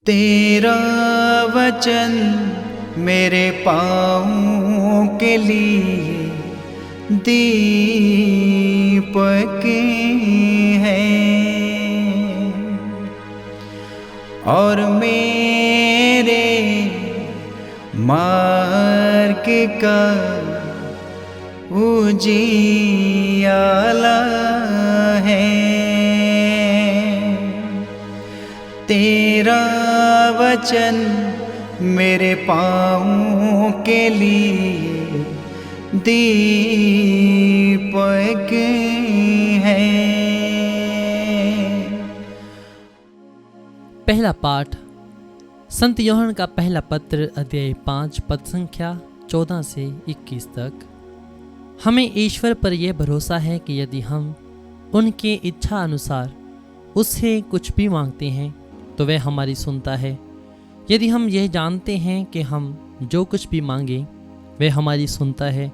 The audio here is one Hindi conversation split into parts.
तेरा वचन मेरे पाँव के लिए दीपक है और मेरे मार्ग का उजियाला है। तेरा वचन मेरे पाँव के लिए दीपक है। पहला पाठ संत यूहन्ना का पहला पत्र अध्याय 5 पद संख्या 14 से 21 तक। हमें ईश्वर पर यह भरोसा है कि यदि हम उनके इच्छा अनुसार उससे कुछ भी मांगते हैं तो वह हमारी सुनता है। यदि हम यह जानते हैं कि हम जो कुछ भी मांगे वह हमारी सुनता है,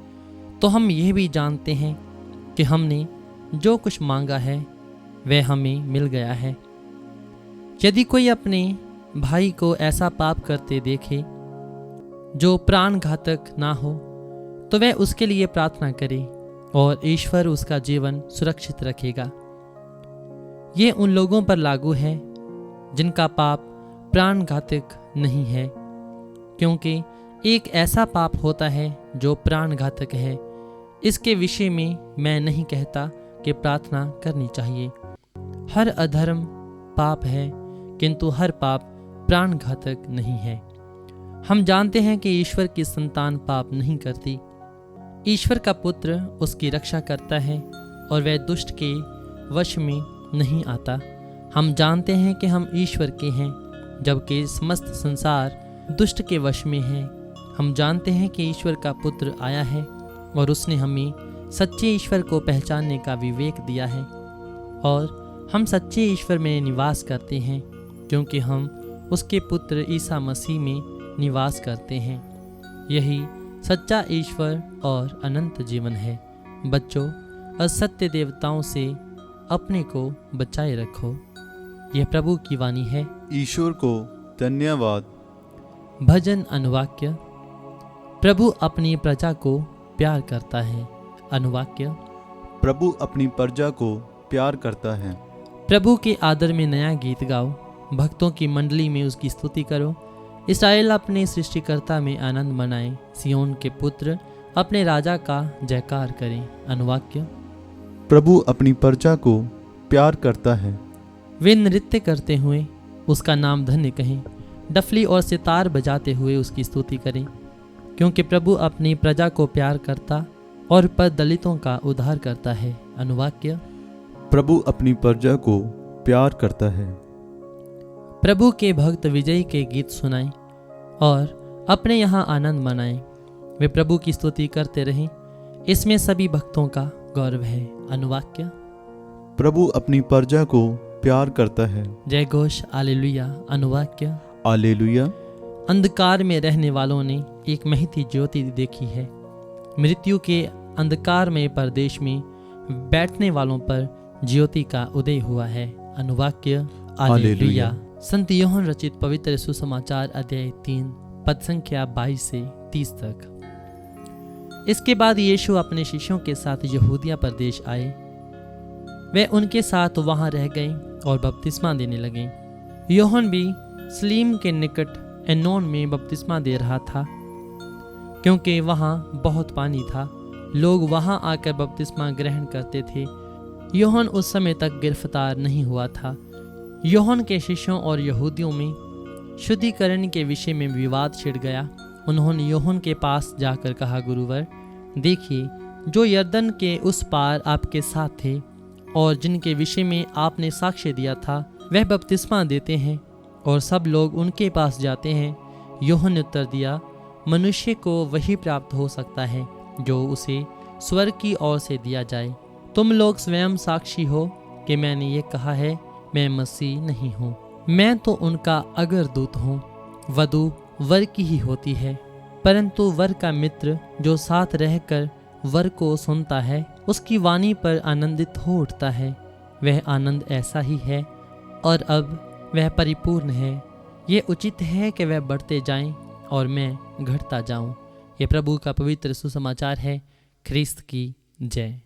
तो हम यह भी जानते हैं कि हमने जो कुछ मांगा है वह हमें मिल गया है। यदि कोई अपने भाई को ऐसा पाप करते देखे जो प्राण घातक ना हो, तो वह उसके लिए प्रार्थना करे और ईश्वर उसका जीवन सुरक्षित रखेगा। ये उन लोगों पर लागू है जिनका पाप प्राण घातक नहीं है, क्योंकि एक ऐसा पाप होता है जो प्राण घातक है। इसके विषय में मैं नहीं कहता कि प्रार्थना करनी चाहिए। हर अधर्म पाप है, किंतु हर पाप प्राण घातक नहीं है। हम जानते हैं कि ईश्वर की संतान पाप नहीं करती। ईश्वर का पुत्र उसकी रक्षा करता है और वह दुष्ट के वश में नहीं आता। हम जानते हैं कि हम ईश्वर के हैं, जबकि समस्त संसार दुष्ट के वश में है। हम जानते हैं कि ईश्वर का पुत्र आया है और उसने हमें सच्चे ईश्वर को पहचानने का विवेक दिया है, और हम सच्चे ईश्वर में निवास करते हैं क्योंकि हम उसके पुत्र ईसा मसीह में निवास करते हैं। यही सच्चा ईश्वर और अनंत जीवन है। बच्चों, असत्य देवताओं से अपने को बचाए रखो। यह प्रभु की वाणी है। ईश्वर को धन्यवाद। भजन अनुवाक्य। प्रभु अपनी प्रजा को प्यार करता है। अनुवाक्य। प्रभु अपनी प्रजा को प्यार करता है। प्रभु के आदर में नया गीत गाओ, भक्तों की मंडली में उसकी स्तुति करो। इस्राएल अपने सृष्टिकर्ता में आनंद मनाए, सियोन के पुत्र अपने राजा का जयकार करें। अनुवाक्य। प्रभु अपनी प्रजा को प्यार करता है। वे नृत्य करते हुए उसका नाम धन्य कहें, डफली और सितार बजाते हुए उसकी स्तुति करें, क्योंकि प्रभु अपनी प्रजा को प्यार करता और पर दलितों का उद्धार करता है। अनुवाक्य। प्रभु अपनी प्रजा को प्यार करता है। प्रभु के भक्त विजय के गीत सुनाएं और अपने यहाँ आनंद मनाएं। वे प्रभु की स्तुति करते रहें, इसमें सभी भक्तों का गौरव है। अनुवाक्य। प्रभु अपनी प्रजा को प्यार करता है। जय घोष हालेलुया। अनुवाक्य। हालेलुया। अंधकार में रहने वालों ने एक महती ज्योति देखी है। मृत्यु के अंधकार में परदेश में बैठने वालों पर ज्योति का उदय हुआ है। अनुवाक्य। हालेलुया। संत यूहन्ना रचित पवित्र सुसमाचार अध्याय 3 पद संख्या 22 से 30 तक। इसके बाद यीशु अपने शिष्यों के साथ यहूदिया प्रदेश आए। वे उनके साथ वहां रह गए और बपतिस्मा देने लगे। यूहन्ना भी सलीम के निकट एनोन में बपतिस्मा दे रहा था, क्योंकि वहां बहुत पानी था। लोग वहां आकर बपतिस्मा ग्रहण करते थे। यूहन्ना उस समय तक गिरफ्तार नहीं हुआ था। यूहन्ना के शिष्यों और यहूदियों में शुद्धिकरण के विषय में विवाद छिड़ गया। उन्होंने यूहन्ना के पास जाकर कहा, गुरुवर, देखिए, जो यरदन के उस पार आपके साथ थे और जिनके विषय में आपने साक्ष्य दिया था, वह बपतिस्मा देते हैं और सब लोग उनके पास जाते हैं। यूहन्ना ने उत्तर दिया, मनुष्य को वही प्राप्त हो सकता है जो उसे स्वर्ग की ओर से दिया जाए। तुम लोग स्वयं साक्षी हो कि मैंने ये कहा है, मैं मसीह नहीं हूँ, मैं तो उनका अगर दूत हूँ। वधू वर की ही होती है, परंतु वर का मित्र जो साथ रहकर वर को सुनता है, उसकी वाणी पर आनंदित हो उठता है। वह आनंद ऐसा ही है और अब वह परिपूर्ण है। ये उचित है कि वह बढ़ते जाएं और मैं घटता जाऊं। ये प्रभु का पवित्र सुसमाचार है। ख्रिस्त की जय।